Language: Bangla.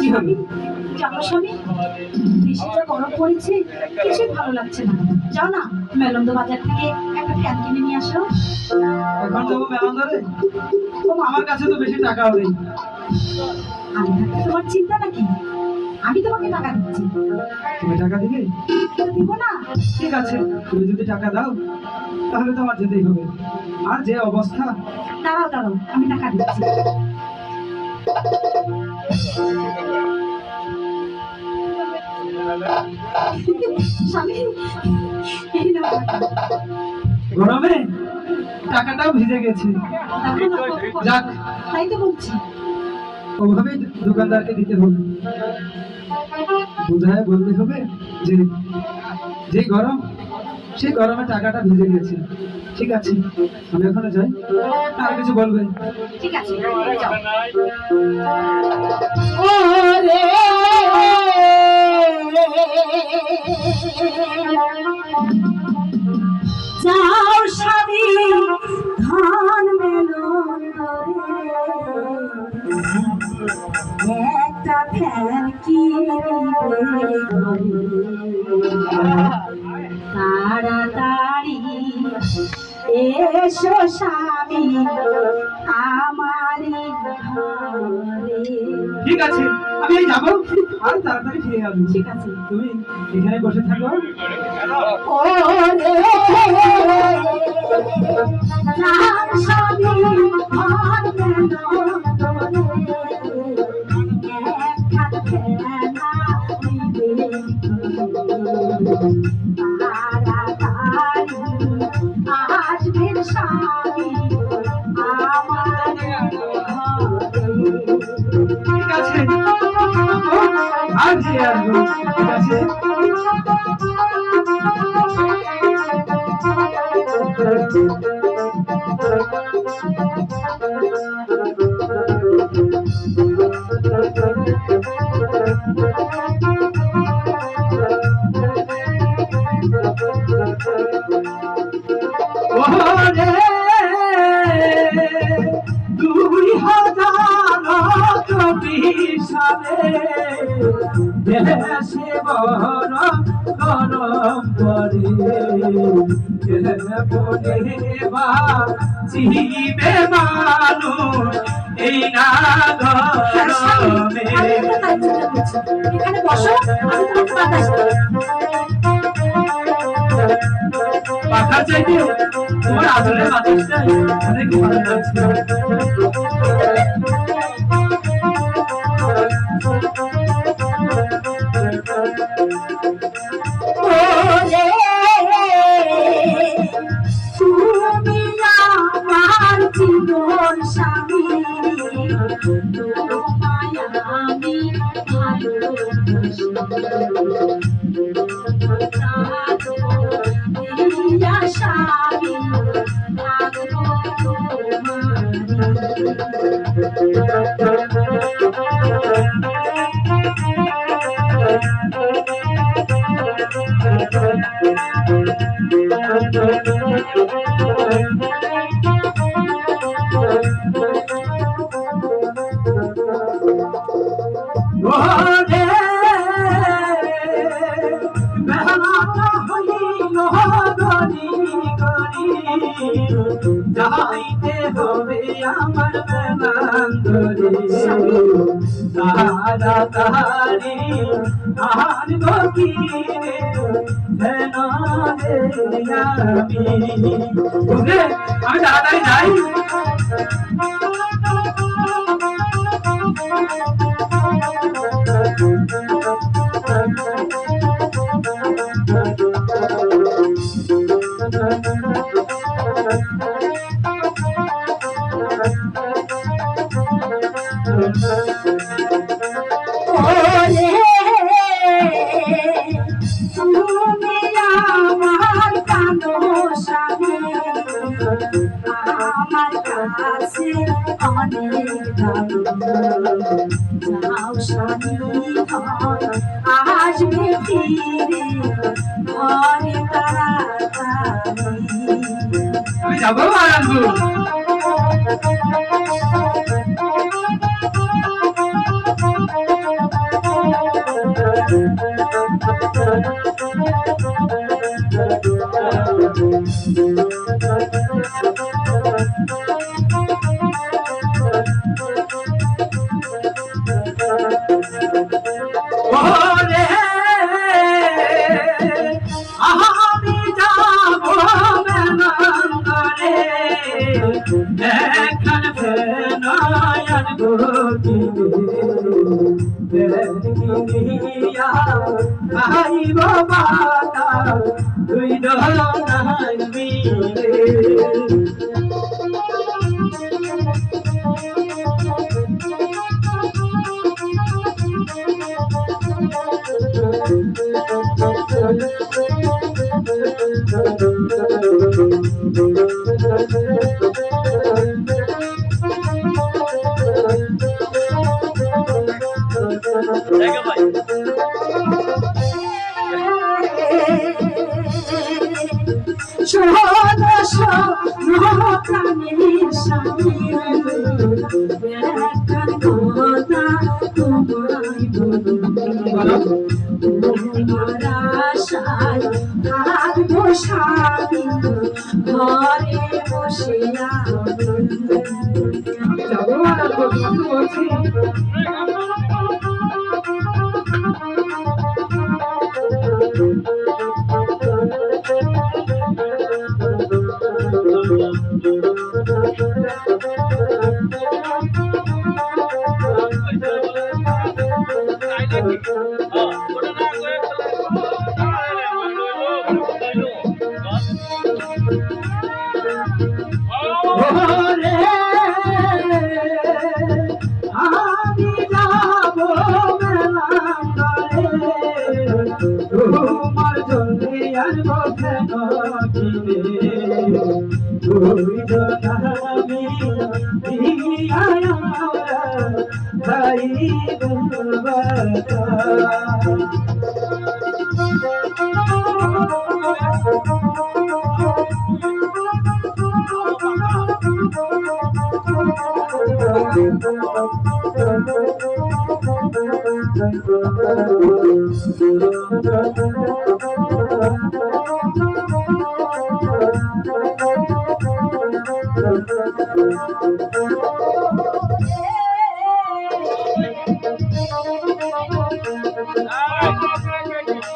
কি হবে? জানো স্বামী, বৃষ্টিটা গরম পড়েছে, কিছুই ভালো লাগছে না। যাও না, মেলন্দ বাজার থেকে একটা ফ্যান কিনে নিয়ে আসো। এখন যাবো মেলান্দরে? আমার কাছে তো বেশি টাকাও নেই। আমি থাকতে তোমার চিন্তা নাকি? আমি তোমাকে টাকা দিচ্ছি। তুমি টাকা দিবে? দিব না? ঠিক আছে, তুমি যদি টাকা দাও তাহলে তো আমার যেতেই হবে। আর যে অবস্থা। দাঁড়াও দাঁড়াও, আমি টাকা দিচ্ছি। স্বামী, এই নাও টাকা। গরমে টাকাটাও ভিজে গেছে। যাক, তাই তো বলছি। ওভাবেই দোকানদারকে দিতে হবে। বুঝায় বলতে হবে যে যে গরম, সেই গরমে টাকাটা ভিজে গেছে। ঠিক আছে, আমি ওখানে যাই। আর কিছু বলবেন? ঠিক আছে, যাও। ওরে যাও স্বামী ধান মেলন্দরে একটা ফ্যান কিনবে তাড়াতাড়ি এসো স্বামী আমারই ঘরে। ঠিক আছে, আমি এই যাবো আর তাড়াতাড়ি ফিরে আসবো। ঠিক আছে, তুমি এখানে বসে থাকো। ওরে যাও স্বামী ধান মেলন্দরে একটা ফ্যান আসবেন স্বামী আমার ঠিক আছে, আর ফিরে আসবো। ঠিক আছে। ওরে 2024 সালে দেশে বড় গরম পড়ে, বা চিবে মানুষ এই না গরমে। এখানে বসো, আমি তোমাকে বাতাস দেব। পাখার চাইতে তোমার আদরের বাতাসটা অনেক ভালো লাগছে। ওরে তুমি আমার জীবন স্বামী তোমায় আমি ভালোবাসি স্বামী থাকবো ওরে বেহালাটা হইল গরি গরি, যাইতে হবে আমার মেলান্দরে। তাড়াতাড়ি আনবো কিনে যেন আমি। বুঝলে, আমি তাড়াতাড়ি যাই। ওরে তুমি আমার কানো স্বামী আমার কাছে অনেক দামি যাও স্বামী ঘর আসবে ফিরে ঘরে তাড়াতাড়ি। আমি যাবো আর আসবো। ওরে আমি যাব মেলাঙ্গরে এখন নয়ন গিয়া আইব বাতা তুই দোনাই মিলে প্রাণের স্বামী একখান কথা তোমায় বলবো তোমার আশায় থাকবো স্বামী ঘরে বসে আমি যাবো আর বলছি ওরে আমি যাব মেলাঙ্গরে তোমার জন্যে আসবো কেন তুই জানাবি ভাই